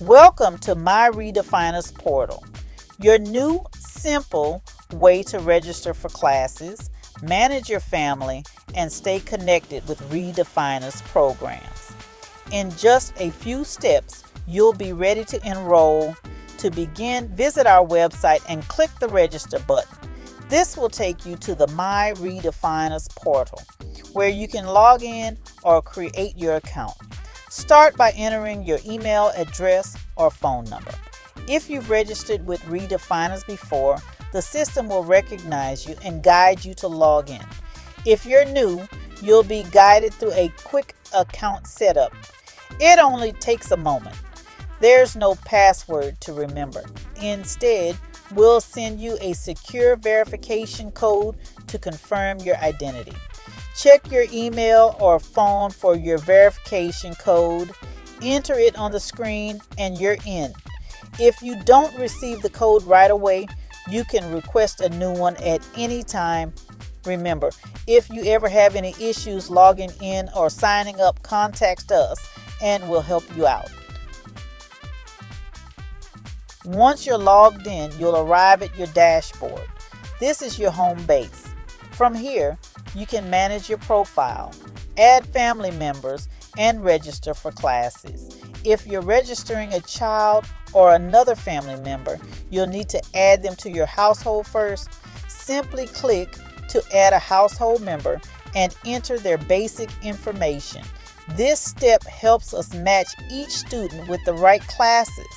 Welcome to MyReDefiners portal, your new, simple way to register for classes, manage your family, and stay connected with ReDefiners programs. In just a few steps, you'll be ready to enroll. To begin, visit our website and click the register button. This will take you to the MyReDefiners portal, where you can log in or create your account. Start by entering your email address or phone number. If you've registered with ReDefiners before, the system will recognize you and guide you to log in. If you're new, you'll be guided through a quick account setup. It only takes a moment. There's no password to remember. Instead, we'll send you a secure verification code to confirm your identity. Check your email or phone for your verification code, enter it on the screen, and you're in. If you don't receive the code right away, you can request a new one at any time. Remember, if you ever have any issues logging in or signing up, contact us and we'll help you out. Once you're logged in, you'll arrive at your dashboard. This is your home base. From here, you can manage your profile, add family members, and register for classes. If you're registering a child or another family member, you'll need to add them to your household first. Simply click to add a household member and enter their basic information. This step helps us match each student with the right classes.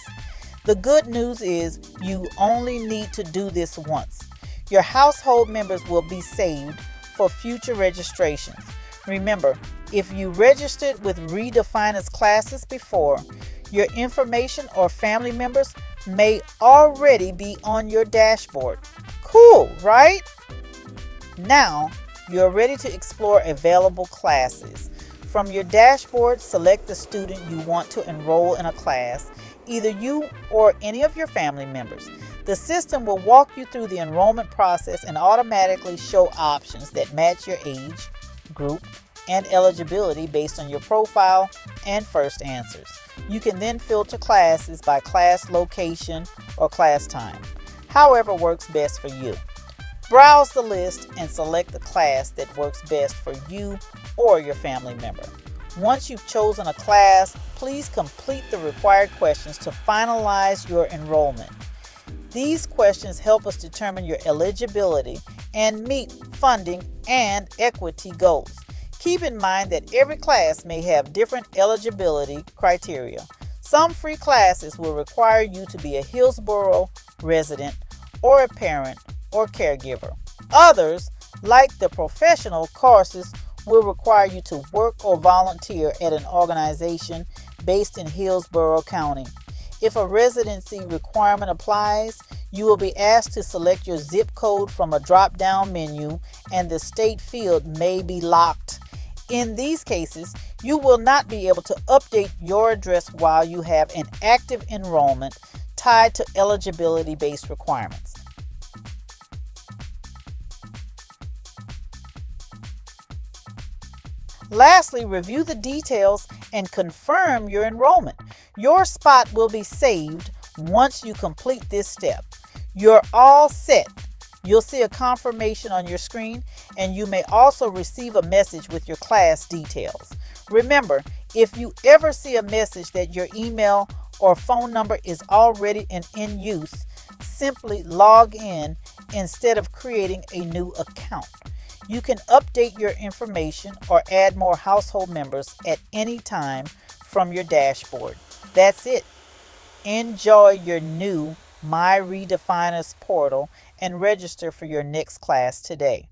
The good news is you only need to do this once. Your household members will be saved for future registrations. Remember, if you registered with ReDefiners classes before, your information or family members may already be on your dashboard. Cool, right? Now, you're ready to explore available classes. From your dashboard, select the student you want to enroll in a class, either you or any of your family members. The system will walk you through the enrollment process and automatically show options that match your age, group, and eligibility based on your profile and first answers. You can then filter classes by class location or class time, however works best for you. Browse the list and select the class that works best for you or your family member. Once you've chosen a class, please complete the required questions to finalize your enrollment. These questions help us determine your eligibility and meet funding and equity goals. Keep in mind that every class may have different eligibility criteria. Some free classes will require you to be a Hillsborough resident or a parent or caregiver. Others, like the professional courses, will require you to work or volunteer at an organization based in Hillsborough County. If a residency requirement applies, you will be asked to select your zip code from a drop-down menu, and the state field may be locked. In these cases, you will not be able to update your address while you have an active enrollment tied to eligibility-based requirements. Lastly, review the details and confirm your enrollment. Your spot will be saved once you complete this step. You're all set. You'll see a confirmation on your screen, and you may also receive a message with your class details. Remember, if you ever see a message that your email or phone number is already in use, simply log in instead of creating a new account. You can update your information or add more household members at any time from your dashboard. That's it. Enjoy your new MyReDefiners portal and register for your next class today.